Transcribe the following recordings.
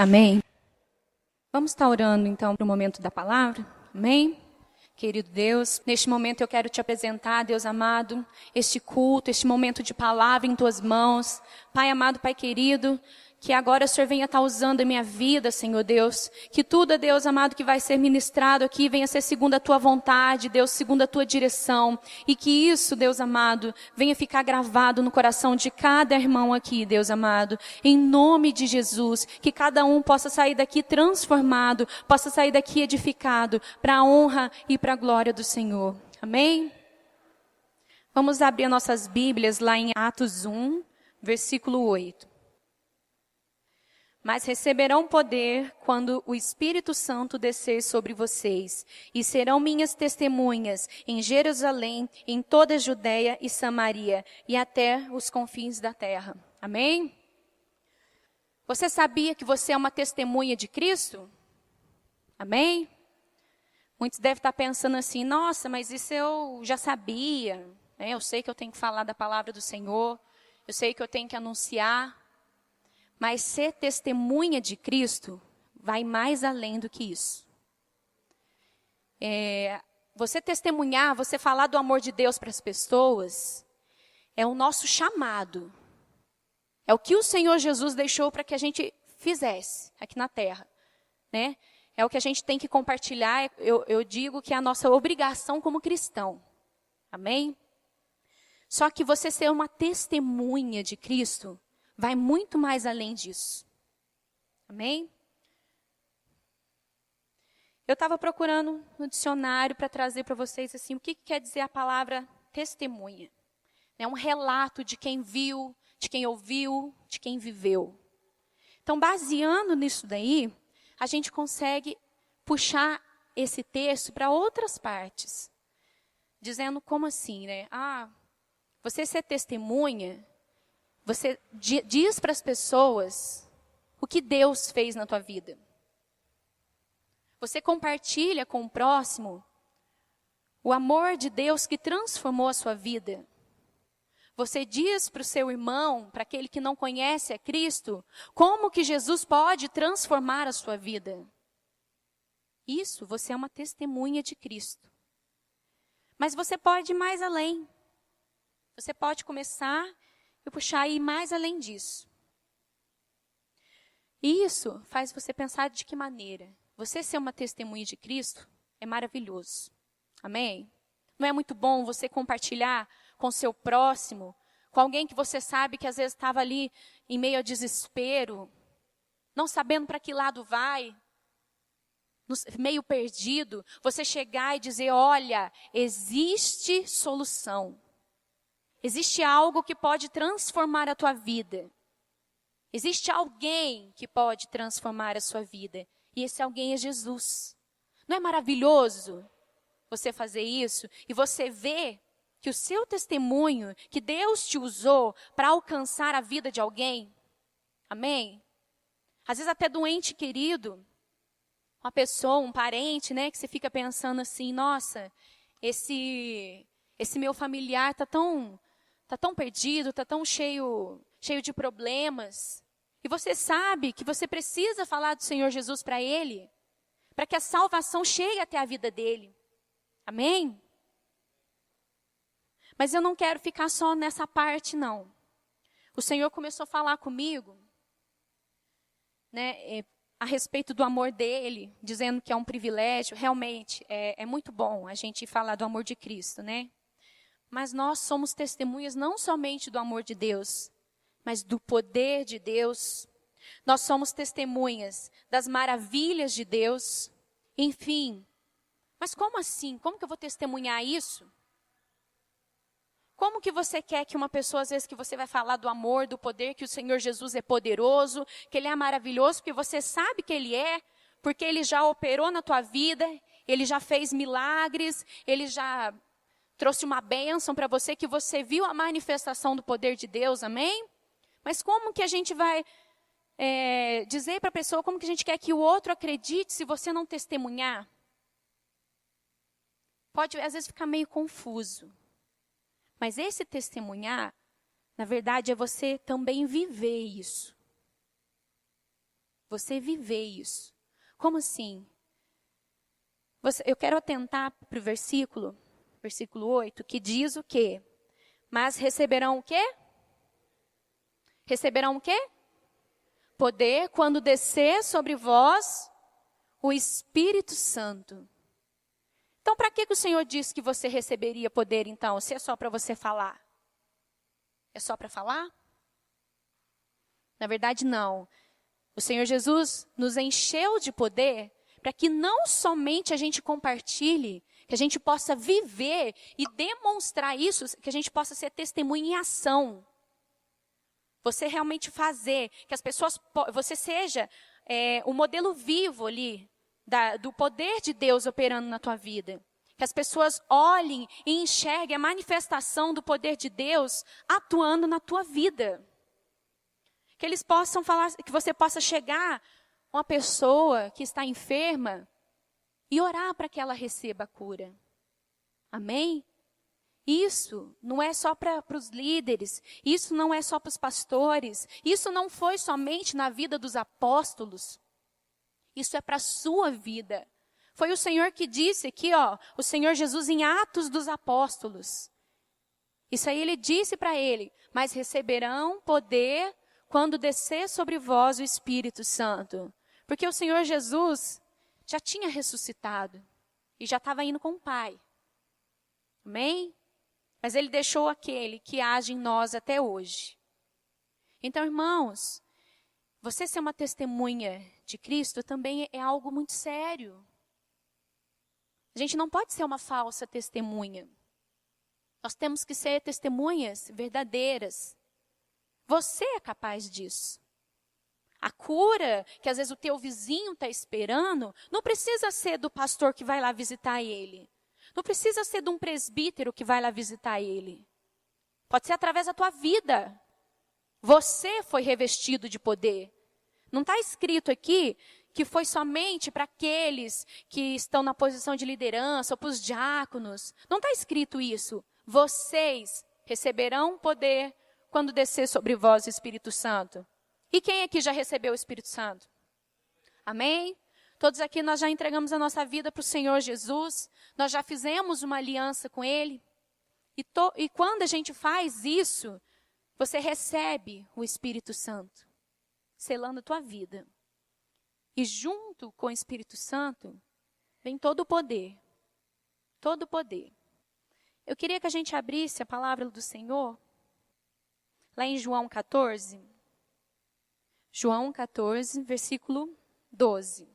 Amém? Vamos estar orando então para o momento da palavra? Amém? Querido Deus, neste momento eu quero te apresentar, Deus amado, este culto, este momento de palavra em tuas mãos. Pai amado, Pai querido, que agora o Senhor venha estar usando a minha vida, Senhor Deus. Que tudo, Deus amado, que vai ser ministrado aqui venha ser segundo a tua vontade, Deus, segundo a tua direção. E que isso, Deus amado, venha ficar gravado no coração de cada irmão aqui, Deus amado. Em nome de Jesus, que cada um possa sair daqui transformado, possa sair daqui edificado, para a honra e para a glória do Senhor. Amém? Vamos abrir nossas Bíblias lá em Atos 1, versículo 8. Mas receberão poder quando o Espírito Santo descer sobre vocês, e serão minhas testemunhas em Jerusalém, em toda a Judéia e Samaria, e até os confins da terra. Amém? Você sabia que você é uma testemunha de Cristo? Amém? Muitos devem estar pensando assim, nossa, mas isso eu já sabia, né? Eu sei que eu tenho que falar da palavra do Senhor, eu sei que eu tenho que anunciar. Mas ser testemunha de Cristo vai mais além do que isso. Você testemunhar, você falar do amor de Deus para as pessoas, é o nosso chamado. É o que o Senhor Jesus deixou para que a gente fizesse aqui na terra, né? É o que a gente tem que compartilhar, eu digo que é a nossa obrigação como cristão. Amém? Só que você ser uma testemunha de Cristo vai muito mais além disso. Amém? Eu estava procurando no dicionário para trazer para vocês assim, o que quer dizer a palavra testemunha. É um relato de quem viu, de quem ouviu, de quem viveu. Então, baseando nisso daí, a gente consegue puxar esse texto para outras partes. Dizendo como assim, né? Você ser testemunha, você diz para as pessoas o que Deus fez na tua vida. Você compartilha com o próximo o amor de Deus que transformou a sua vida. Você diz para o seu irmão, para aquele que não conhece a Cristo, como que Jesus pode transformar a sua vida. Isso, você é uma testemunha de Cristo. Mas você pode ir mais além. Você pode começar e puxar e ir mais além disso. E isso faz você pensar de que maneira? Você ser uma testemunha de Cristo é maravilhoso. Amém? Não é muito bom você compartilhar com seu próximo, com alguém que você sabe que às vezes estava ali em meio a desespero, não sabendo para que lado vai, meio perdido, você chegar e dizer, olha, existe solução. Existe algo que pode transformar a tua vida. Existe alguém que pode transformar a sua vida. E esse alguém é Jesus. Não é maravilhoso você fazer isso? E você ver que o seu testemunho, que Deus te usou para alcançar a vida de alguém. Amém? Às vezes até doente querido. Uma pessoa, um parente, né? Que você fica pensando assim, nossa, esse meu familiar está tão perdido, está tão cheio de problemas. E você sabe que você precisa falar do Senhor Jesus para ele, para que a salvação chegue até a vida dele. Amém? Mas eu não quero ficar só nessa parte, não. O Senhor começou a falar comigo, né, a respeito do amor dele, dizendo que é um privilégio. Realmente, é muito bom a gente falar do amor de Cristo, né? Mas nós somos testemunhas não somente do amor de Deus, mas do poder de Deus. Nós somos testemunhas das maravilhas de Deus. Enfim, mas como assim? Como que eu vou testemunhar isso? Como que você quer que uma pessoa, às vezes que você vai falar do amor, do poder, que o Senhor Jesus é poderoso, que Ele é maravilhoso, porque você sabe que Ele é, porque Ele já operou na tua vida, Ele já fez milagres, Ele já trouxe uma bênção para você, que você viu a manifestação do poder de Deus, amém? Mas como que a gente vai dizer para a pessoa, como que a gente quer que o outro acredite se você não testemunhar? Pode, às vezes, ficar meio confuso. Mas esse testemunhar, na verdade, é você também viver isso. Você viver isso. Como assim? Eu quero atentar para o versículo 8, que diz o quê? Mas receberão o quê? Receberão o quê? Poder quando descer sobre vós o Espírito Santo. Então, para que o Senhor disse que você receberia poder, então, se é só para você falar? É só para falar? Na verdade, não. O Senhor Jesus nos encheu de poder para que não somente a gente compartilhe, que a gente possa viver e demonstrar isso, que a gente possa ser testemunha em ação. Você realmente fazer, que as pessoas, você seja o modelo vivo ali, do poder de Deus operando na tua vida. Que as pessoas olhem e enxerguem a manifestação do poder de Deus atuando na tua vida. Que eles possam falar, que você possa chegar a uma pessoa que está enferma e orar para que ela receba a cura. Amém? Isso não é só para os líderes, isso não é só para os pastores, isso não foi somente na vida dos apóstolos, isso é para a sua vida. Foi o Senhor que disse aqui, o Senhor Jesus em Atos dos Apóstolos. Isso aí ele disse para ele, mas receberão poder quando descer sobre vós o Espírito Santo. Porque o Senhor Jesus já tinha ressuscitado e já estava indo com o Pai. Amém? Mas ele deixou aquele que age em nós até hoje. Então, irmãos, você ser uma testemunha de Cristo também é algo muito sério. A gente não pode ser uma falsa testemunha. Nós temos que ser testemunhas verdadeiras. Você é capaz disso. A cura que às vezes o teu vizinho está esperando, não precisa ser do pastor que vai lá visitar ele. Não precisa ser de um presbítero que vai lá visitar ele. Pode ser através da tua vida. Você foi revestido de poder. Não está escrito aqui que foi somente para aqueles que estão na posição de liderança ou para os diáconos. Não está escrito isso. Vocês receberão poder quando descer sobre vós o Espírito Santo. E quem aqui já recebeu o Espírito Santo? Amém? Todos aqui nós já entregamos a nossa vida para o Senhor Jesus. Nós já fizemos uma aliança com Ele. E quando a gente faz isso, você recebe o Espírito Santo, selando a tua vida. E junto com o Espírito Santo, vem todo o poder. Todo o poder. Eu queria que a gente abrisse a palavra do Senhor, lá em João 14. João 14, versículo 12.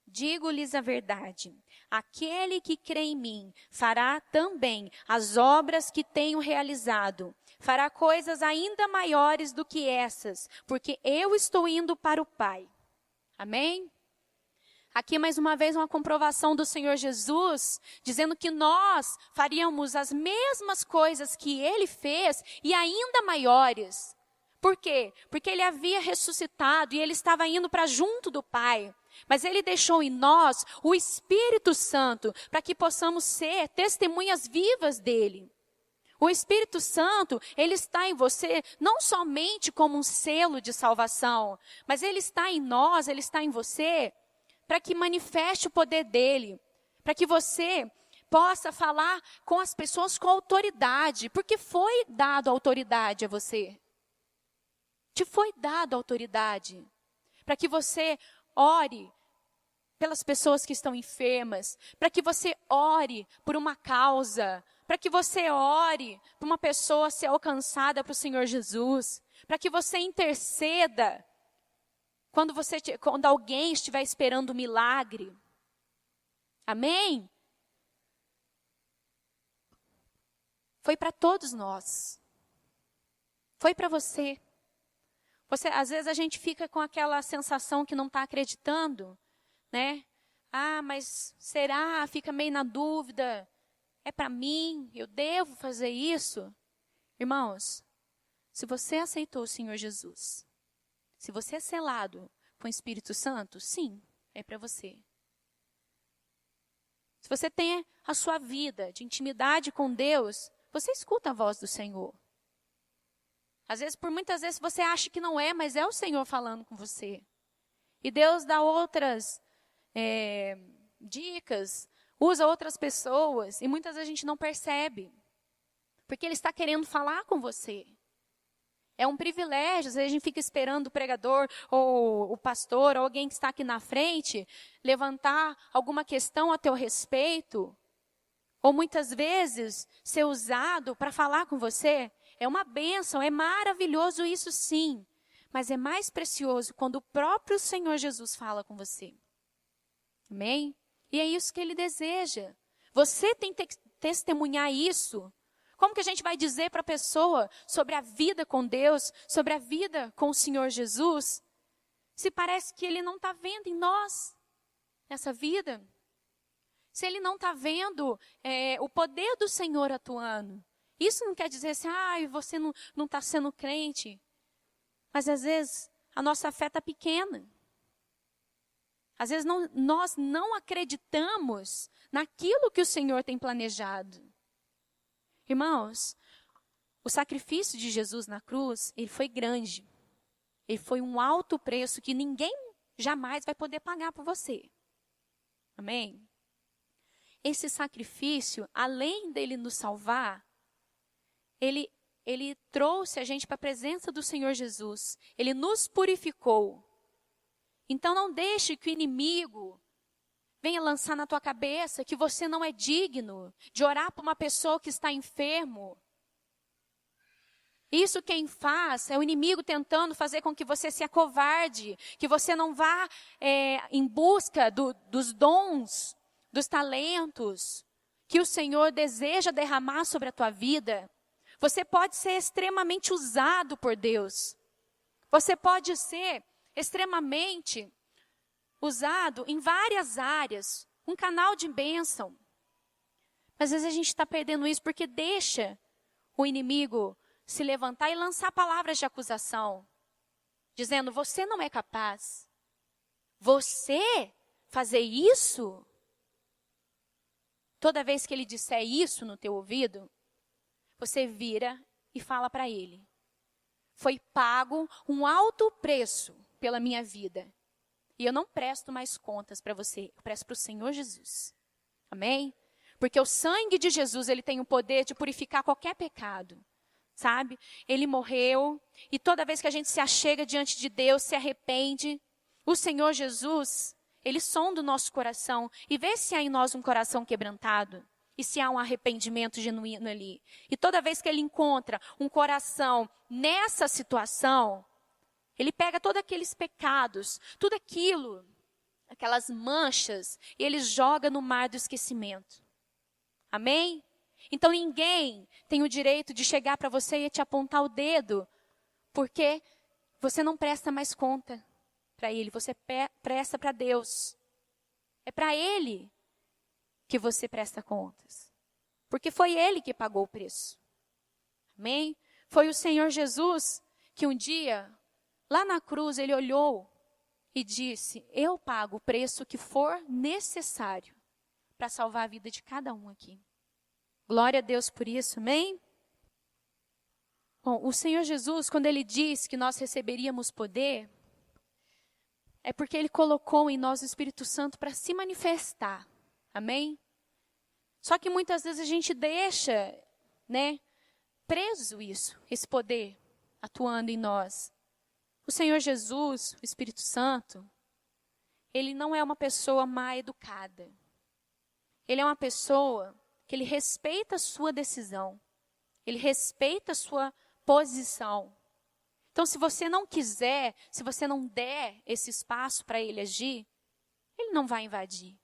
Digo-lhes a verdade, aquele que crê em mim fará também as obras que tenho realizado, fará coisas ainda maiores do que essas, porque eu estou indo para o Pai. Amém? Aqui mais uma vez uma comprovação do Senhor Jesus, dizendo que nós faríamos as mesmas coisas que Ele fez e ainda maiores. Por quê? Porque Ele havia ressuscitado e Ele estava indo para junto do Pai. Mas Ele deixou em nós o Espírito Santo para que possamos ser testemunhas vivas dEle. O Espírito Santo, Ele está em você não somente como um selo de salvação, mas Ele está em nós, Ele está em você para que manifeste o poder dEle, para que você possa falar com as pessoas com autoridade, porque foi dado autoridade a você. Te foi dado autoridade para que você ore pelas pessoas que estão enfermas, para que você ore por uma causa, para que você ore por uma pessoa ser alcançada para o Senhor Jesus, para que você interceda quando alguém estiver esperando um milagre. Amém? Foi para todos nós. Foi para você. Às vezes a gente fica com aquela sensação que não está acreditando, né? Ah, mas será? Fica meio na dúvida. É para mim? Eu devo fazer isso? Irmãos, se você aceitou o Senhor Jesus, se você é selado com o Espírito Santo, sim, é para você. Se você tem a sua vida de intimidade com Deus, você escuta a voz do Senhor. Às vezes, por muitas vezes, você acha que não é, mas é o Senhor falando com você. E Deus dá outras dicas, usa outras pessoas, e muitas vezes a gente não percebe. Porque Ele está querendo falar com você. É um privilégio, às vezes a gente fica esperando o pregador, ou o pastor, ou alguém que está aqui na frente, levantar alguma questão a teu respeito. Ou muitas vezes ser usado para falar com você. É uma bênção, é maravilhoso isso sim. Mas é mais precioso quando o próprio Senhor Jesus fala com você. Amém? E é isso que Ele deseja. Você tem que testemunhar isso. Como que a gente vai dizer para a pessoa sobre a vida com Deus, sobre a vida com o Senhor Jesus, se parece que Ele não está vendo em nós essa vida? Se Ele não está vendo o poder do Senhor atuando. Isso não quer dizer assim, você não está sendo crente. Mas às vezes a nossa fé está pequena. Às vezes nós não acreditamos naquilo que o Senhor tem planejado. Irmãos, o sacrifício de Jesus na cruz, ele foi grande. Ele foi um alto preço que ninguém jamais vai poder pagar por você. Amém? Esse sacrifício, além dele nos salvar, ele trouxe a gente para a presença do Senhor Jesus. Ele nos purificou. Então não deixe que o inimigo venha lançar na tua cabeça que você não é digno de orar por uma pessoa que está enfermo. Isso quem faz é o inimigo tentando fazer com que você se acovarde, que você não vá em busca dos dons, dos talentos que o Senhor deseja derramar sobre a tua vida. Você pode ser extremamente usado por Deus. Você pode ser extremamente usado em várias áreas, um canal de bênção. Mas às vezes a gente está perdendo isso porque deixa o inimigo se levantar e lançar palavras de acusação, dizendo, você não é capaz. Você fazer isso? Toda vez que ele disser isso no teu ouvido, você vira e fala para ele, foi pago um alto preço pela minha vida. E eu não presto mais contas para você, eu presto para o Senhor Jesus. Amém? Porque o sangue de Jesus, ele tem o poder de purificar qualquer pecado. Sabe? Ele morreu e toda vez que a gente se achega diante de Deus, se arrepende, o Senhor Jesus, ele sonda o nosso coração e vê se há em nós um coração quebrantado e se há um arrependimento genuíno ali. E toda vez que ele encontra um coração nessa situação, ele pega todos aqueles pecados, tudo aquilo, aquelas manchas, e ele joga no mar do esquecimento. Amém? Então ninguém tem o direito de chegar para você e te apontar o dedo, porque você não presta mais conta para Ele, você presta para Deus. É para Ele que você presta contas, porque foi Ele que pagou o preço. Amém? Foi o Senhor Jesus que um dia, lá na cruz, Ele olhou e disse, eu pago o preço que for necessário para salvar a vida de cada um aqui. Glória a Deus por isso, amém? Bom, o Senhor Jesus, quando Ele diz que nós receberíamos poder, é porque Ele colocou em nós o Espírito Santo para se manifestar, amém? Só que muitas vezes a gente deixa, preso isso, esse poder atuando em nós. O Senhor Jesus, o Espírito Santo, Ele não é uma pessoa mal educada. Ele é uma pessoa que Ele respeita a sua decisão. Ele respeita a sua posição. Então, se você não quiser, se você não der esse espaço para Ele agir, Ele não vai invadir.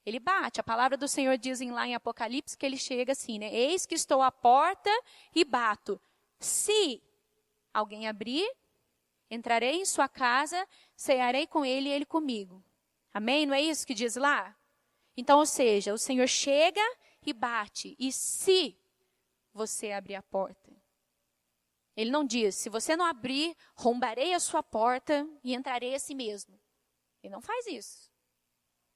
Ele bate. A palavra do Senhor diz lá em Apocalipse que Ele chega assim, eis que estou à porta e bato. Se alguém abrir, entrarei em sua casa, cearei com ele e ele comigo. Amém? Não é isso que diz lá? Então, ou seja, o Senhor chega e bate. E se você abrir a porta? Ele não diz, se você não abrir, rombarei a sua porta e entrarei a si mesmo. Ele não faz isso.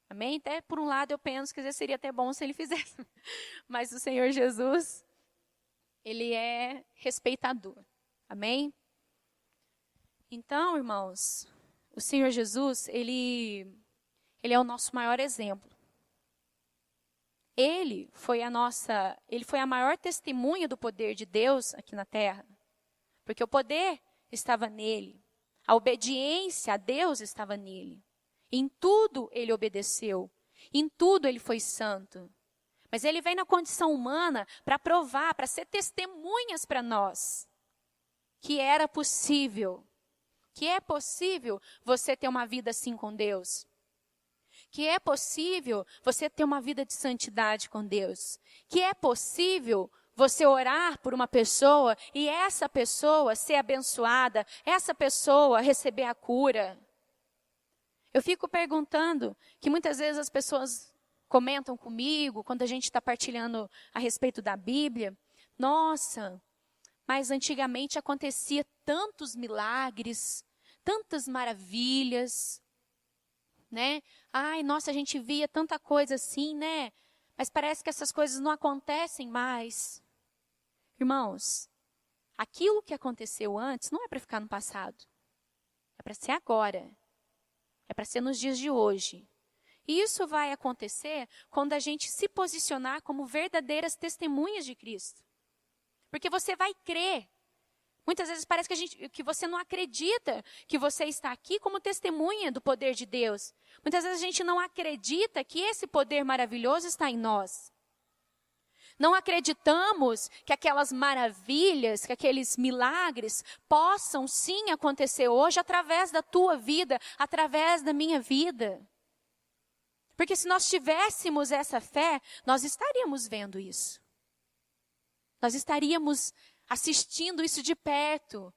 Amém? Até por um lado eu penso que seria até bom se ele fizesse. Mas o Senhor Jesus, Ele é respeitador. Amém? Então, irmãos, o Senhor Jesus, Ele é o nosso maior exemplo. Ele foi a maior testemunha do poder de Deus aqui na terra. Porque o poder estava nele. A obediência a Deus estava nele. Em tudo ele obedeceu. Em tudo ele foi santo. Mas ele vem na condição humana para provar, para ser testemunhas para nós. Que era possível. Que é possível você ter uma vida assim com Deus. Que é possível você ter uma vida de santidade com Deus. Que é possível você orar por uma pessoa e essa pessoa ser abençoada, essa pessoa receber a cura. Eu fico perguntando, que muitas vezes as pessoas comentam comigo, quando a gente está partilhando a respeito da Bíblia, nossa, mas antigamente acontecia tantos milagres, tantas maravilhas, né? Ai, nossa, a gente via tanta coisa assim, né? Mas parece que essas coisas não acontecem mais. Irmãos, aquilo que aconteceu antes não é para ficar no passado. É para ser agora. É para ser nos dias de hoje. E isso vai acontecer quando a gente se posicionar como verdadeiras testemunhas de Cristo. Porque você vai crer. Muitas vezes parece que você não acredita que você está aqui como testemunha do poder de Deus. Muitas vezes a gente não acredita que esse poder maravilhoso está em nós. Não acreditamos que aquelas maravilhas, que aqueles milagres possam sim acontecer hoje através da tua vida, através da minha vida. Porque se nós tivéssemos essa fé, nós estaríamos vendo isso. Nós estaríamos assistindo isso de perto.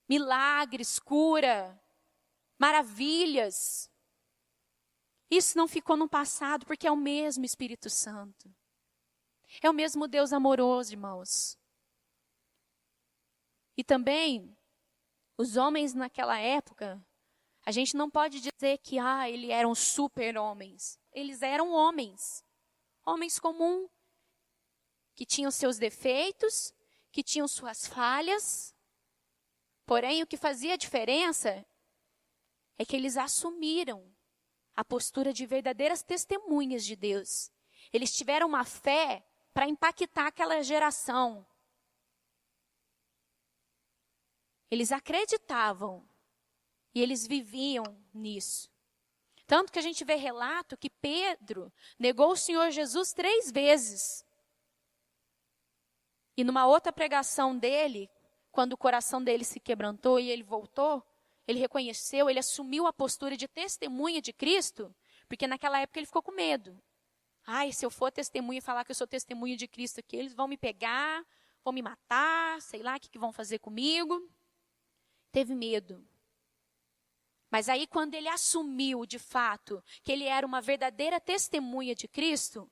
Milagres, cura, maravilhas. Isso não ficou no passado, porque é o mesmo Espírito Santo. É o mesmo Deus amoroso, irmãos. E também, os homens naquela época, a gente não pode dizer que eles eram super-homens. Eles eram homens. Homens comuns, que tinham seus defeitos, que tinham suas falhas. Porém, o que fazia a diferença é que eles assumiram a postura de verdadeiras testemunhas de Deus. Eles tiveram uma fé para impactar aquela geração. Eles acreditavam e eles viviam nisso. Tanto que a gente vê relato que Pedro negou o Senhor Jesus 3 vezes. E numa outra pregação dele, quando o coração dele se quebrantou e ele voltou, ele reconheceu, ele assumiu a postura de testemunha de Cristo, porque naquela época ele ficou com medo. Se eu for testemunha e falar que eu sou testemunha de Cristo aqui, eles vão me pegar, vão me matar, sei lá o que vão fazer comigo. Teve medo. Mas aí quando ele assumiu de fato que ele era uma verdadeira testemunha de Cristo,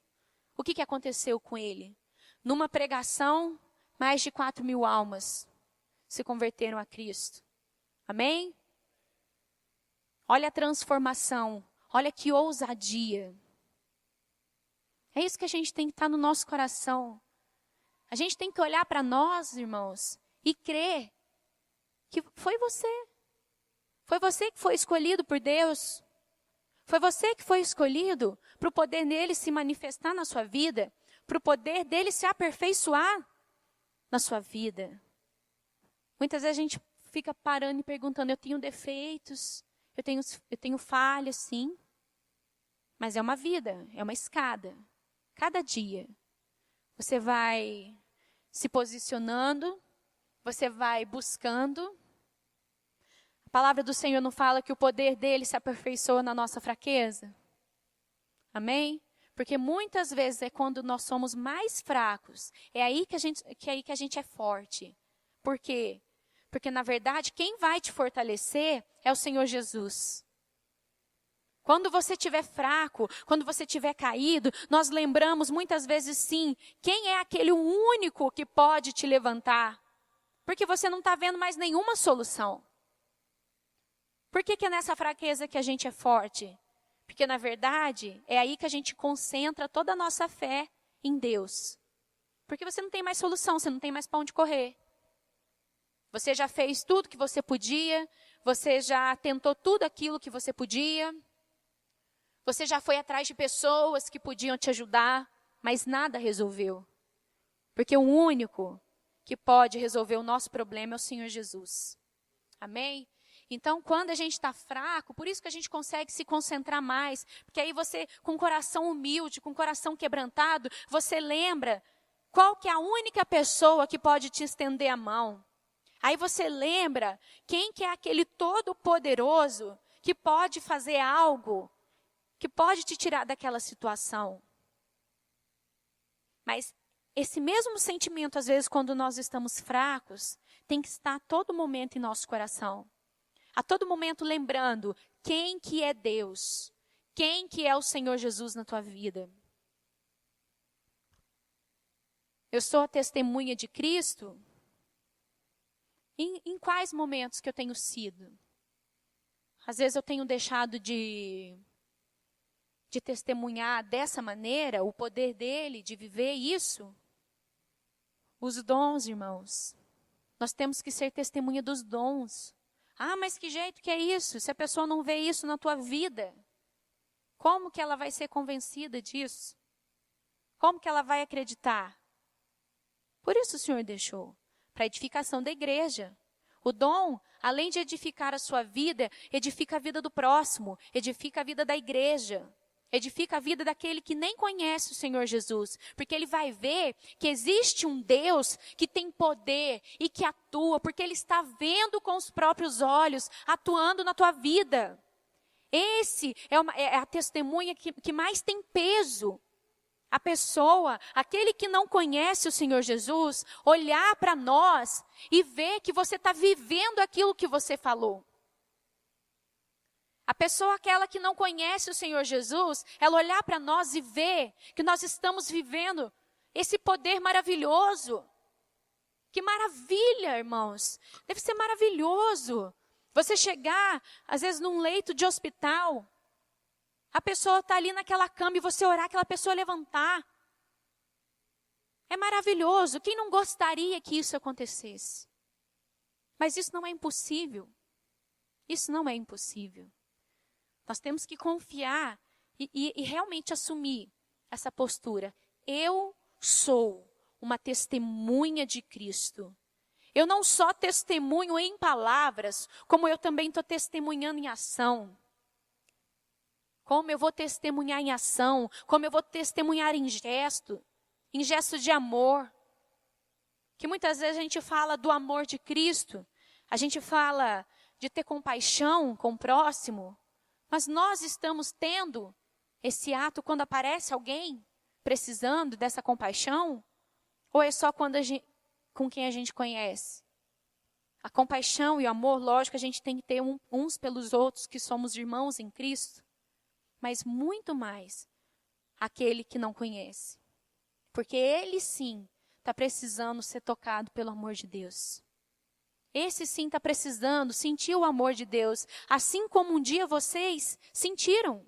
o que aconteceu com ele? Numa pregação, mais de 4.000 almas se converteram a Cristo. Amém? Olha a transformação, olha que ousadia. É isso que a gente tem que estar no nosso coração. A gente tem que olhar para nós, irmãos, e crer que foi você. Foi você que foi escolhido por Deus. Foi você que foi escolhido para o poder dele se manifestar na sua vida, para o poder dele se aperfeiçoar na sua vida. Muitas vezes a gente fica parando e perguntando, eu tenho defeitos, eu tenho falhas, sim. Mas é uma vida, é uma escada. Cada dia você vai se posicionando, você vai buscando. A palavra do Senhor não fala que o poder dele se aperfeiçoa na nossa fraqueza? Amém? Porque muitas vezes é quando nós somos mais fracos, é aí que a gente é forte. Por quê? Porque na verdade quem vai te fortalecer é o Senhor Jesus. Quando você estiver fraco, quando você estiver caído, nós lembramos muitas vezes sim, quem é aquele único que pode te levantar? Porque você não está vendo mais nenhuma solução. Por que é nessa fraqueza que a gente é forte? Porque na verdade é aí que a gente concentra toda a nossa fé em Deus. Porque você não tem mais solução, você não tem mais para onde correr. Você já fez tudo que você podia, você já tentou tudo aquilo que você podia, você já foi atrás de pessoas que podiam te ajudar, mas nada resolveu. Porque o único que pode resolver o nosso problema é o Senhor Jesus. Amém? Então, quando a gente está fraco, por isso que a gente consegue se concentrar mais. Porque aí você, com o coração humilde, com o coração quebrantado, você lembra qual que é a única pessoa que pode te estender a mão. Aí você lembra quem que é aquele todo-poderoso que pode fazer algo, que pode te tirar daquela situação. Mas esse mesmo sentimento, às vezes, quando nós estamos fracos, tem que estar a todo momento em nosso coração. A todo momento lembrando quem que é Deus, quem que é o Senhor Jesus na tua vida. Eu sou a testemunha de Cristo? Em quais momentos que eu tenho sido? Às vezes eu tenho deixado de testemunhar dessa maneira, o poder dele, de viver isso. Os dons, irmãos. Nós temos que ser testemunha dos dons. Ah, mas que jeito que é isso? Se a pessoa não vê isso na tua vida, como que ela vai ser convencida disso? Como que ela vai acreditar? Por isso o Senhor deixou, para a edificação da igreja. O dom, além de edificar a sua vida, edifica a vida do próximo, edifica a vida da igreja. Edifica a vida daquele que nem conhece o Senhor Jesus. Porque ele vai ver que existe um Deus que tem poder e que atua. Porque ele está vendo com os próprios olhos, atuando na tua vida. Esse é a testemunha que mais tem peso. A pessoa, aquele que não conhece o Senhor Jesus, olhar para nós e ver que você está vivendo aquilo que você falou. A pessoa, aquela que não conhece o Senhor Jesus, ela olhar para nós e ver que nós estamos vivendo esse poder maravilhoso. Que maravilha, irmãos. Deve ser maravilhoso. Você chegar, às vezes, num leito de hospital, a pessoa está ali naquela cama e você orar, aquela pessoa levantar. É maravilhoso. Quem não gostaria que isso acontecesse? Mas isso não é impossível. Isso não é impossível. Nós temos que confiar e realmente assumir essa postura. Eu sou uma testemunha de Cristo. Eu não só testemunho em palavras, como eu também estou testemunhando em ação. Como eu vou testemunhar em ação, como eu vou testemunhar em gesto de amor. Que muitas vezes a gente fala do amor de Cristo, a gente fala de ter compaixão com o próximo, mas nós estamos tendo esse ato quando aparece alguém precisando dessa compaixão? Ou é só quando com quem a gente conhece? A compaixão e o amor, lógico, a gente tem que ter uns pelos outros, que somos irmãos em Cristo. Mas muito mais aquele que não conhece. Porque ele sim está precisando ser tocado pelo amor de Deus. Esse sim está precisando sentir o amor de Deus, assim como um dia vocês sentiram.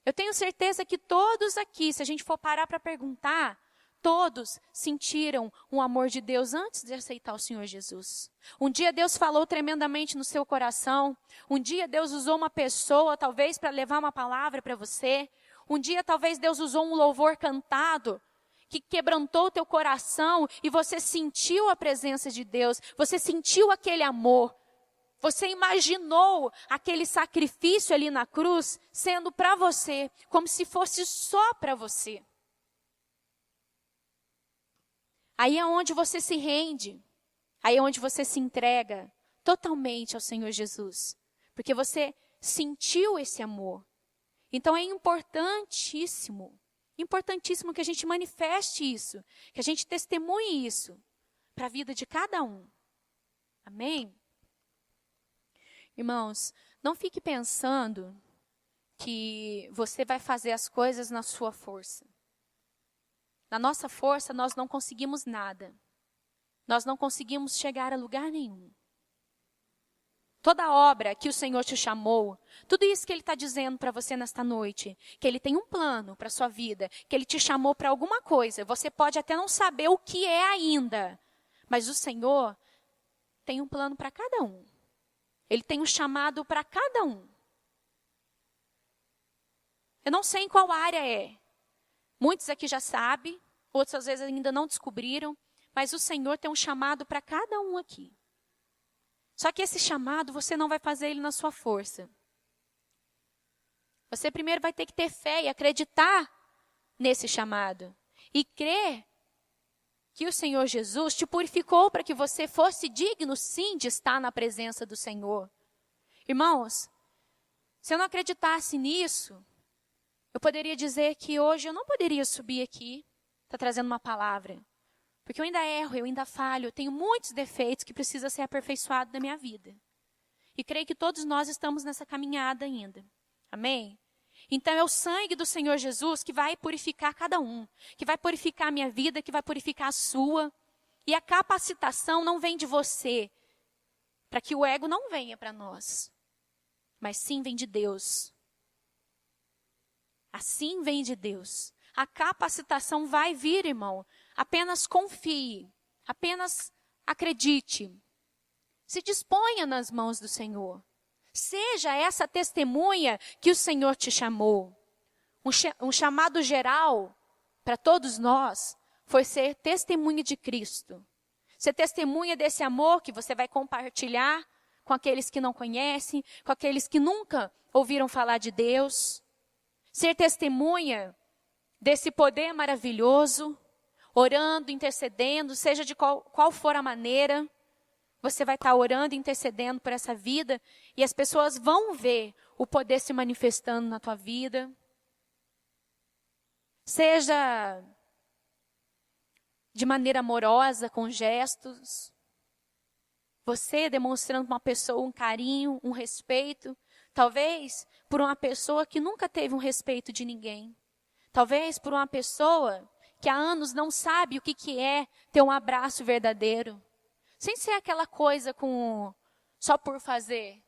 Eu tenho certeza que todos aqui, se a gente for parar para perguntar, todos sentiram o amor de Deus antes de aceitar o Senhor Jesus. Um dia Deus falou tremendamente no seu coração. Um dia Deus usou uma pessoa, talvez, para levar uma palavra para você. Um dia, talvez, Deus usou um louvor cantado que quebrantou o teu coração e você sentiu a presença de Deus. Você sentiu aquele amor. Você imaginou aquele sacrifício ali na cruz sendo para você, como se fosse só para você. Aí é onde você se rende, aí é onde você se entrega totalmente ao Senhor Jesus. Porque você sentiu esse amor. Então é importantíssimo que a gente manifeste isso, que a gente testemunhe isso para a vida de cada um. Amém? Irmãos, não fique pensando que você vai fazer as coisas na sua força. Na nossa força, nós não conseguimos nada. Nós não conseguimos chegar a lugar nenhum. Toda obra que o Senhor te chamou, tudo isso que Ele está dizendo para você nesta noite, que Ele tem um plano para a sua vida, que Ele te chamou para alguma coisa, você pode até não saber o que é ainda, Mas o Senhor tem um plano para cada um. Ele tem um chamado para cada um. Eu não sei em qual área é. Muitos aqui já sabem, outros às vezes ainda não descobriram, mas o Senhor tem um chamado para cada um aqui. Só que esse chamado você não vai fazer ele na sua força. Você primeiro vai ter que ter fé e acreditar nesse chamado. E crer que o Senhor Jesus te purificou para que você fosse digno, sim, de estar na presença do Senhor. Irmãos, se eu não acreditasse nisso, eu poderia dizer que hoje eu não poderia subir aqui, tá trazendo uma palavra. Porque eu ainda erro, eu ainda falho, eu tenho muitos defeitos que precisam ser aperfeiçoados na minha vida. E creio que todos nós estamos nessa caminhada ainda. Amém? Então é o sangue do Senhor Jesus que vai purificar cada um, que vai purificar a minha vida, que vai purificar a sua. E a capacitação não vem de você, para que o ego não venha para nós, mas sim vem de Deus. Assim vem de Deus. A capacitação vai vir, irmão. Apenas confie, apenas acredite. Se disponha nas mãos do Senhor. Seja essa testemunha que o Senhor te chamou. Um chamado geral para todos nós foi ser testemunha de Cristo. Ser testemunha desse amor que você vai compartilhar com aqueles que não conhecem, com aqueles que nunca ouviram falar de Deus. Ser testemunha desse poder maravilhoso, orando, intercedendo, seja de qual for a maneira. Você vai estar orando e intercedendo por essa vida e as pessoas vão ver o poder se manifestando na tua vida. Seja de maneira amorosa, com gestos. Você demonstrando uma pessoa um carinho, um respeito. Talvez por uma pessoa que nunca teve um respeito de ninguém. Talvez por uma pessoa que há anos não sabe o que é ter um abraço verdadeiro. Sem ser aquela coisa só por fazer,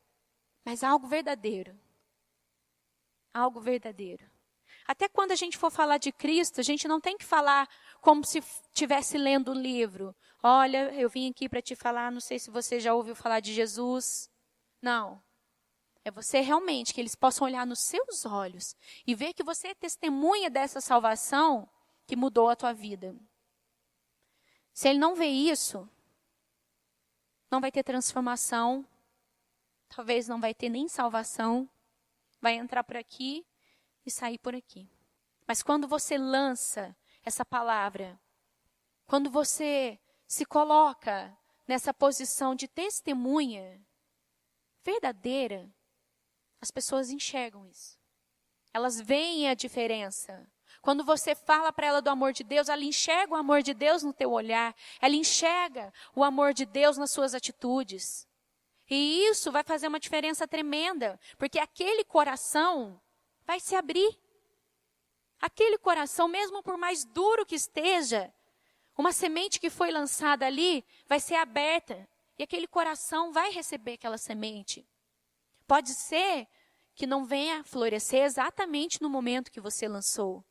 mas algo verdadeiro. Algo verdadeiro. Até quando a gente for falar de Cristo, a gente não tem que falar como se estivesse lendo um livro. Olha, eu vim aqui para te falar, não sei se você já ouviu falar de Jesus. Não. É você realmente, que eles possam olhar nos seus olhos e ver que você é testemunha dessa salvação que mudou a tua vida. Se ele não vê isso, não vai ter transformação, talvez não vai ter nem salvação, vai entrar por aqui e sair por aqui. Mas quando você lança essa palavra, quando você se coloca nessa posição de testemunha verdadeira, as pessoas enxergam isso. Elas veem a diferença. Quando você fala para ela do amor de Deus, ela enxerga o amor de Deus no teu olhar. Ela enxerga o amor de Deus nas suas atitudes. E isso vai fazer uma diferença tremenda, porque aquele coração vai se abrir. Aquele coração, mesmo por mais duro que esteja, uma semente que foi lançada ali vai ser aberta. E aquele coração vai receber aquela semente. Pode ser que não venha florescer exatamente no momento que você lançou.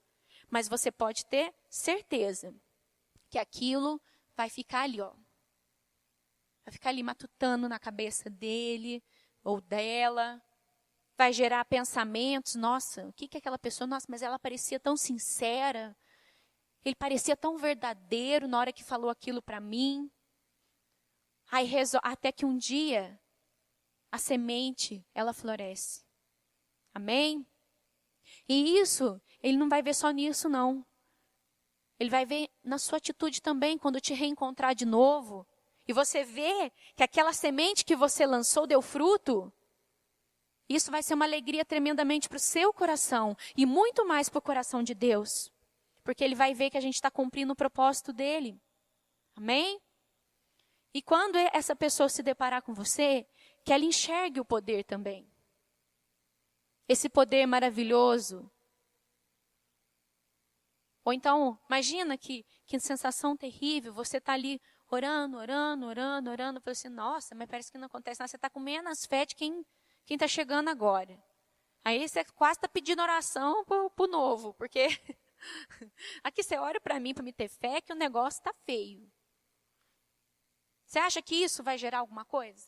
Mas você pode ter certeza que aquilo vai ficar ali, ó. Vai ficar ali matutando na cabeça dele ou dela. Vai gerar pensamentos. Nossa, o que é aquela pessoa? Nossa, mas ela parecia tão sincera. Ele parecia tão verdadeiro na hora que falou aquilo para mim. Aí, até que um dia, a semente, ela floresce. Amém? E isso, ele não vai ver só nisso, não. Ele vai ver na sua atitude também, quando te reencontrar de novo. E você vê que aquela semente que você lançou deu fruto. Isso vai ser uma alegria tremendamente para o seu coração. E muito mais para o coração de Deus. Porque ele vai ver que a gente está cumprindo o propósito dele. Amém? E quando essa pessoa se deparar com você, que ela enxergue o poder também. Esse poder maravilhoso. Ou então, imagina que sensação terrível, você está ali orando, fala assim, nossa, mas parece que não acontece nada, você está com menos fé de quem está chegando agora. Aí você quase está pedindo oração para o novo, porque aqui você ora para mim, para me ter fé, que o negócio está feio. Você acha que isso vai gerar alguma coisa?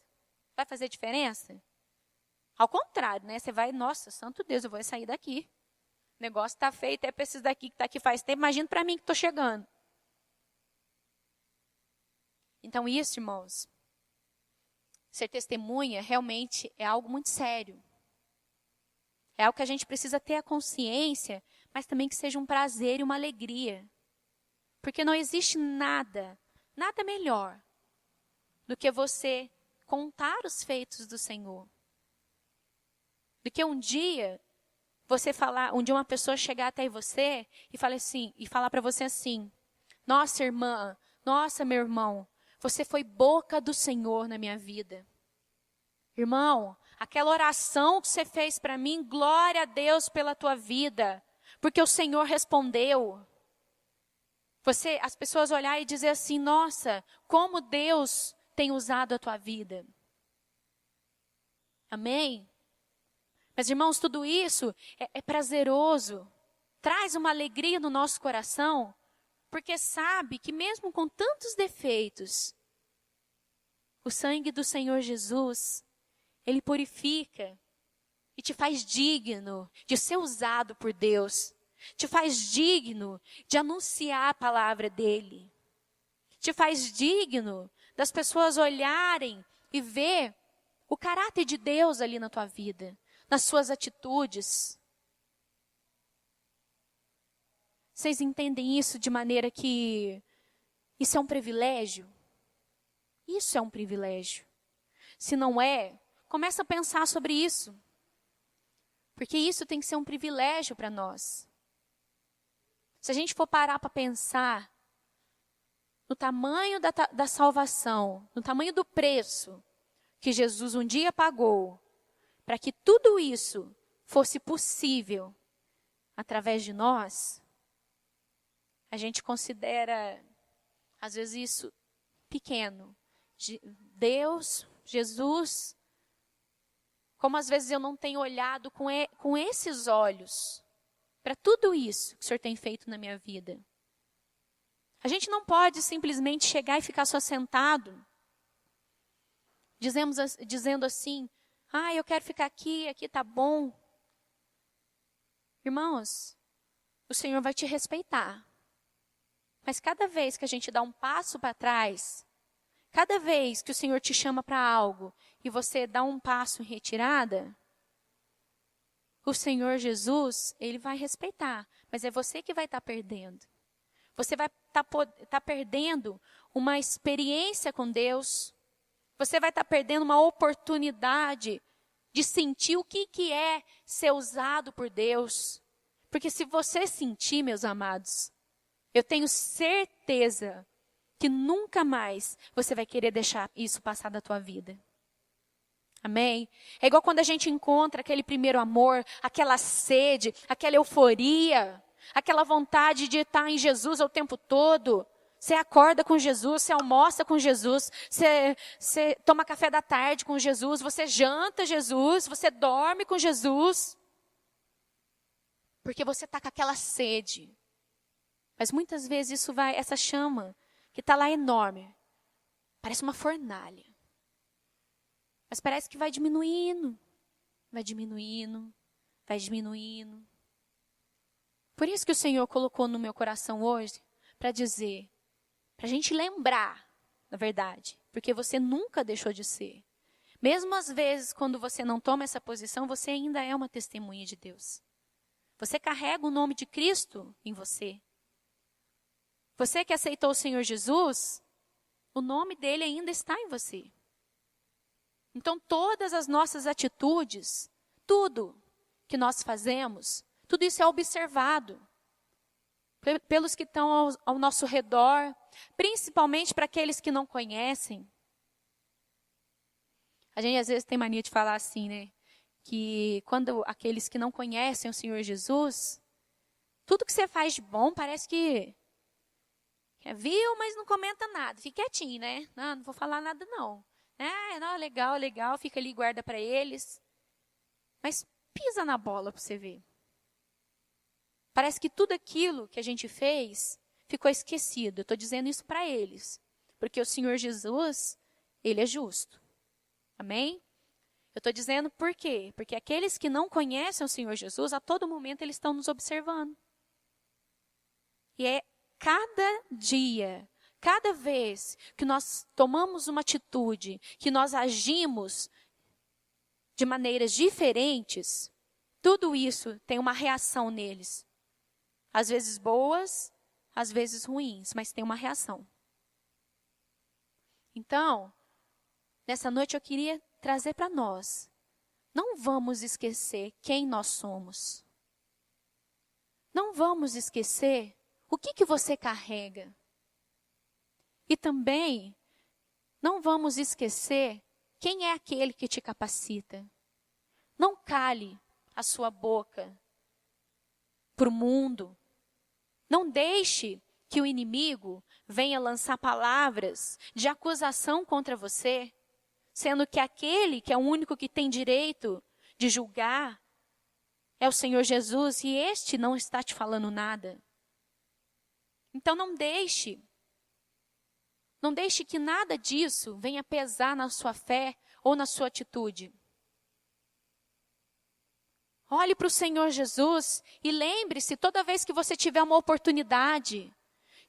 Vai fazer diferença? Ao contrário, né? Você vai, nossa, santo Deus, eu vou sair daqui. O negócio está feio, até para esses daqui que está aqui faz tempo, imagina para mim que estou chegando. Então isso, irmãos, ser testemunha realmente é algo muito sério. É algo que a gente precisa ter a consciência, mas também que seja um prazer e uma alegria. Porque não existe nada melhor do que você contar os feitos do Senhor. Do que um dia uma pessoa chegar até você e falar para você assim: nossa irmã, nossa meu irmão, você foi boca do Senhor na minha vida. Irmão, aquela oração que você fez para mim, glória a Deus pela tua vida, porque o Senhor respondeu. As pessoas olharem e dizer assim: nossa, como Deus tem usado a tua vida. Amém? Mas, irmãos, tudo isso é prazeroso, traz uma alegria no nosso coração, porque sabe que mesmo com tantos defeitos, o sangue do Senhor Jesus, ele purifica e te faz digno de ser usado por Deus, te faz digno de anunciar a palavra dele, te faz digno das pessoas olharem e ver o caráter de Deus ali na tua vida, nas suas atitudes. Vocês entendem isso de maneira que isso é um privilégio? Isso é um privilégio. Se não é, começa a pensar sobre isso. Porque isso tem que ser um privilégio para nós. Se a gente for parar para pensar no tamanho da salvação, no tamanho do preço que Jesus um dia pagou, para que tudo isso fosse possível através de nós, a gente considera, às vezes, isso pequeno. Deus, Jesus, como às vezes eu não tenho olhado com esses olhos para tudo isso que o Senhor tem feito na minha vida. A gente não pode simplesmente chegar e ficar só sentado, dizendo assim: eu quero ficar aqui tá bom. Irmãos, o Senhor vai te respeitar. Mas cada vez que a gente dá um passo para trás, cada vez que o Senhor te chama para algo e você dá um passo em retirada, o Senhor Jesus, ele vai respeitar. Mas é você que vai estar perdendo. Você vai estar perdendo uma experiência com Deus. Você vai estar perdendo uma oportunidade de sentir o que é ser usado por Deus. Porque se você sentir, meus amados, eu tenho certeza que nunca mais você vai querer deixar isso passar da tua vida. Amém? É igual quando a gente encontra aquele primeiro amor, aquela sede, aquela euforia, aquela vontade de estar em Jesus o tempo todo. Você acorda com Jesus, você almoça com Jesus, você toma café da tarde com Jesus, você janta Jesus, você dorme com Jesus. Porque você está com aquela sede. Mas muitas vezes essa chama que está lá enorme, parece uma fornalha. Mas parece que vai diminuindo, vai diminuindo, vai diminuindo. Por isso que o Senhor colocou no meu coração hoje, para dizer, para a gente lembrar, na verdade, porque você nunca deixou de ser. Mesmo às vezes, quando você não toma essa posição, você ainda é uma testemunha de Deus. Você carrega o nome de Cristo em você. Você que aceitou o Senhor Jesus, o nome dele ainda está em você. Então, todas as nossas atitudes, tudo que nós fazemos, tudo isso é observado pelos que estão ao nosso redor, principalmente para aqueles que não conhecem. A gente às vezes tem mania de falar assim, né? Que quando aqueles que não conhecem o Senhor Jesus, tudo que você faz de bom parece que viu, mas não comenta nada. Fica quietinho, né? Não vou falar nada não. Não, legal, fica ali e guarda para eles. Mas pisa na bola para você ver. Parece que tudo aquilo que a gente fez ficou esquecido. Eu estou dizendo isso para eles. Porque o Senhor Jesus, Ele é justo. Amém? Eu estou dizendo por quê? Porque aqueles que não conhecem o Senhor Jesus, a todo momento eles estão nos observando. E é cada dia, cada vez que nós tomamos uma atitude, que nós agimos de maneiras diferentes, tudo isso tem uma reação neles. Às vezes boas, às vezes ruins, mas tem uma reação. Então, nessa noite eu queria trazer para nós, não vamos esquecer quem nós somos. Não vamos esquecer o que você carrega. E também, não vamos esquecer quem é aquele que te capacita. Não cale a sua boca para o mundo. Não deixe que o inimigo venha lançar palavras de acusação contra você, sendo que aquele que é o único que tem direito de julgar é o Senhor Jesus e este não está te falando nada. Então não deixe que nada disso venha pesar na sua fé ou na sua atitude. Olhe para o Senhor Jesus e lembre-se, toda vez que você tiver uma oportunidade,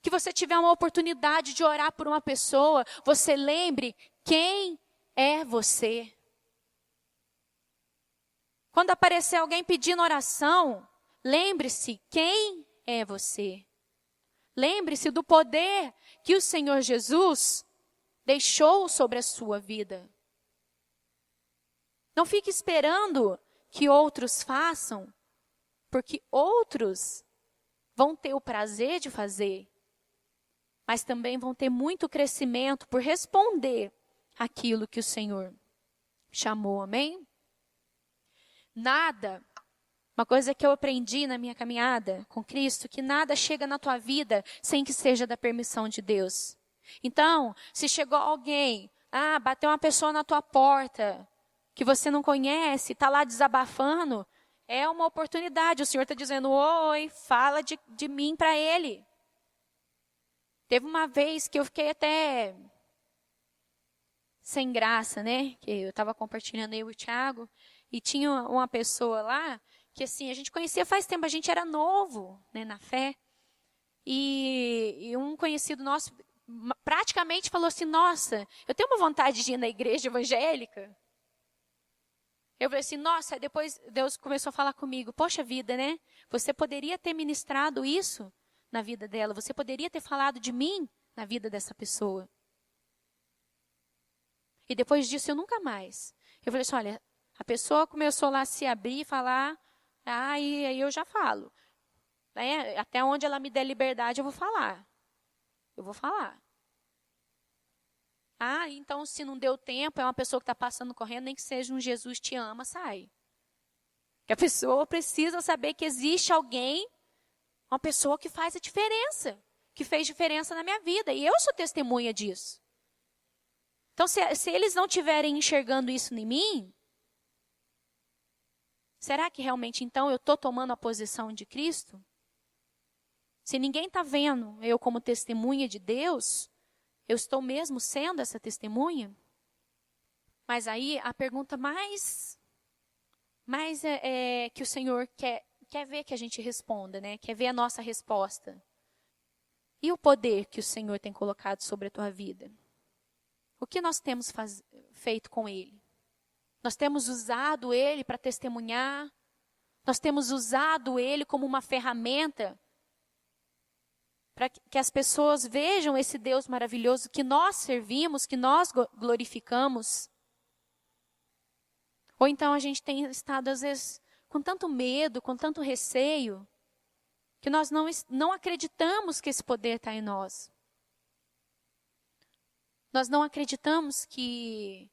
que você tiver uma oportunidade de orar por uma pessoa, você lembre quem é você. Quando aparecer alguém pedindo oração, lembre-se quem é você. Lembre-se do poder que o Senhor Jesus deixou sobre a sua vida. Não fique esperando que outros façam, porque outros vão ter o prazer de fazer, mas também vão ter muito crescimento por responder aquilo que o Senhor chamou, amém? Nada, uma coisa que eu aprendi na minha caminhada com Cristo, que nada chega na tua vida sem que seja da permissão de Deus. Então, se chegou alguém, bateu uma pessoa na tua porta, que você não conhece, está lá desabafando, é uma oportunidade. O Senhor está dizendo, oi, fala de mim para ele. Teve uma vez que eu fiquei até sem graça, né? Que eu estava compartilhando aí o Thiago, e tinha uma pessoa lá, que assim, a gente conhecia faz tempo, a gente era novo, né, na fé. E um conhecido nosso praticamente falou assim, nossa, eu tenho uma vontade de ir na igreja evangélica. Eu falei assim, nossa, depois Deus começou a falar comigo, poxa vida, né? Você poderia ter ministrado isso na vida dela, você poderia ter falado de mim na vida dessa pessoa. E depois disso eu nunca mais. Eu falei assim, olha, a pessoa começou lá a se abrir e falar, e aí eu já falo. Né? Até onde ela me der liberdade eu vou falar. Eu vou falar. Então se não deu tempo, é uma pessoa que está passando correndo, nem que seja um Jesus te ama, sai. Que a pessoa precisa saber que existe alguém, uma pessoa que faz a diferença, que fez diferença na minha vida. E eu sou testemunha disso. Então, se eles não estiverem enxergando isso em mim, será que realmente, então, eu estou tomando a posição de Cristo? Se ninguém está vendo eu como testemunha de Deus, eu estou mesmo sendo essa testemunha? Mas aí, a pergunta mais que o Senhor quer ver que a gente responda, né? Quer ver a nossa resposta. E o poder que o Senhor tem colocado sobre a tua vida? O que nós temos feito com ele? Nós temos usado ele para testemunhar? Nós temos usado ele como uma ferramenta para que as pessoas vejam esse Deus maravilhoso que nós servimos, que nós glorificamos? Ou então a gente tem estado, às vezes, com tanto medo, com tanto receio, que nós não acreditamos que esse poder está em nós. Nós não acreditamos que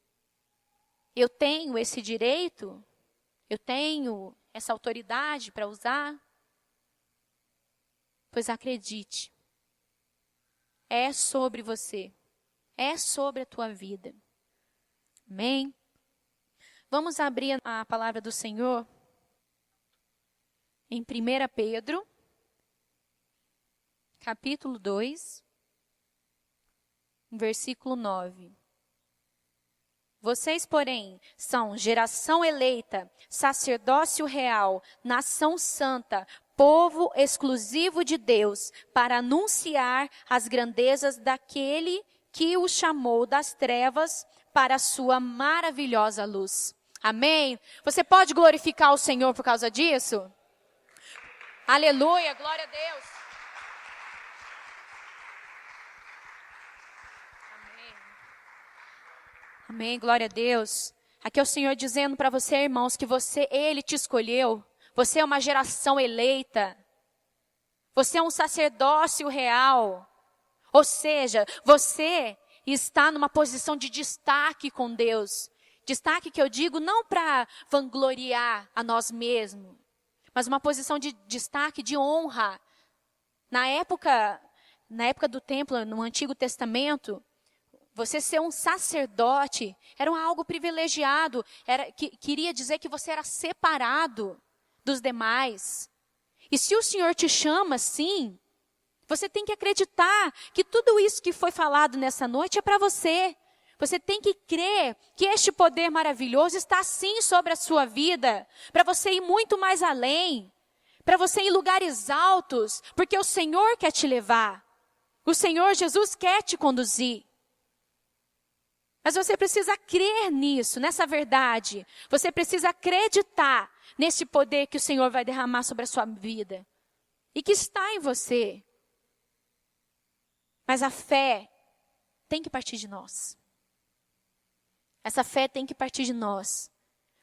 eu tenho esse direito, eu tenho essa autoridade para usar. Pois acredite, é sobre você, é sobre a tua vida. Amém? Vamos abrir a palavra do Senhor em 1 Pedro, capítulo 2. versículo 9. Vocês, porém, são geração eleita, sacerdócio real, nação santa, povo exclusivo de Deus, para anunciar as grandezas daquele que o chamou das trevas para a sua maravilhosa luz. Amém? Você pode glorificar o Senhor por causa disso? Aleluia, glória a Deus. Amém. Amém, glória a Deus. Aqui é o Senhor dizendo para você, irmãos, que Ele te escolheu. Você é uma geração eleita. Você é um sacerdócio real. Ou seja, você está numa posição de destaque com Deus. Destaque que eu digo não para vangloriar a nós mesmos, mas uma posição de destaque, de honra. Na época do templo, no Antigo Testamento, você ser um sacerdote era algo privilegiado. Queria dizer que você era separado dos demais. E se o Senhor te chama assim, você tem que acreditar que tudo isso que foi falado nessa noite é para você. Você tem que crer que este poder maravilhoso está sim sobre a sua vida, para você ir muito mais além, para você ir em lugares altos, porque o Senhor quer te levar. O Senhor Jesus quer te conduzir. Mas você precisa crer nisso, nessa verdade. Você precisa acreditar nesse poder que o Senhor vai derramar sobre a sua vida e que está em você. Mas a fé tem que partir de nós. Essa fé tem que partir de nós.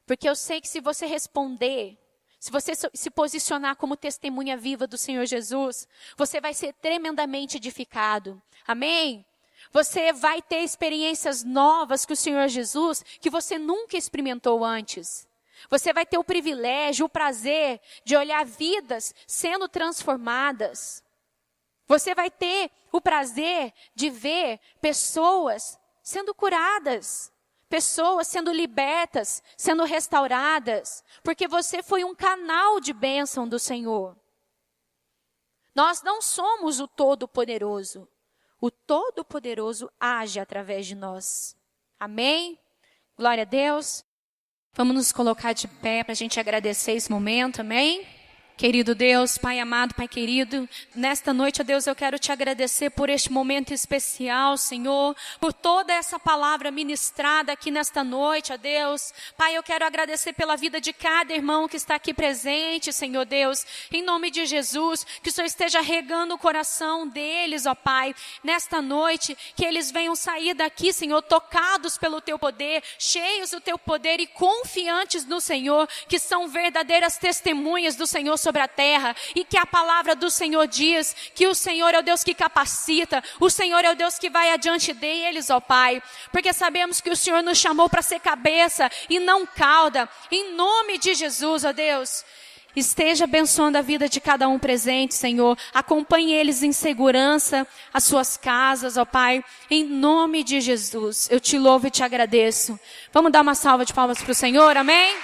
Porque eu sei que se você responder, se você se posicionar como testemunha viva do Senhor Jesus, você vai ser tremendamente edificado. Amém? Você vai ter experiências novas com o Senhor Jesus que você nunca experimentou antes. Você vai ter o privilégio, o prazer de olhar vidas sendo transformadas. Você vai ter o prazer de ver pessoas sendo curadas, pessoas sendo libertas, sendo restauradas, porque você foi um canal de bênção do Senhor. Nós não somos o Todo-Poderoso. O Todo-Poderoso age através de nós. Amém? Glória a Deus. Vamos nos colocar de pé para a gente agradecer esse momento, amém? Querido Deus, Pai amado, Pai querido, nesta noite, ó Deus, eu quero te agradecer por este momento especial, Senhor, por toda essa palavra ministrada aqui nesta noite, ó Deus. Pai, eu quero agradecer pela vida de cada irmão que está aqui presente, Senhor Deus, em nome de Jesus, que o Senhor esteja regando o coração deles, ó Pai, nesta noite, que eles venham sair daqui, Senhor, tocados pelo Teu poder, cheios do Teu poder e confiantes no Senhor, que são verdadeiras testemunhas do Senhor sobre a terra, e que a palavra do Senhor diz que o Senhor é o Deus que capacita, o Senhor é o Deus que vai adiante deles, ó Pai, porque sabemos que o Senhor nos chamou para ser cabeça e não cauda, em nome de Jesus, ó Deus. Esteja abençoando a vida de cada um presente, Senhor. Acompanhe eles em segurança, as suas casas, ó Pai. Em nome de Jesus, eu te louvo e te agradeço. Vamos dar uma salva de palmas para o Senhor, amém?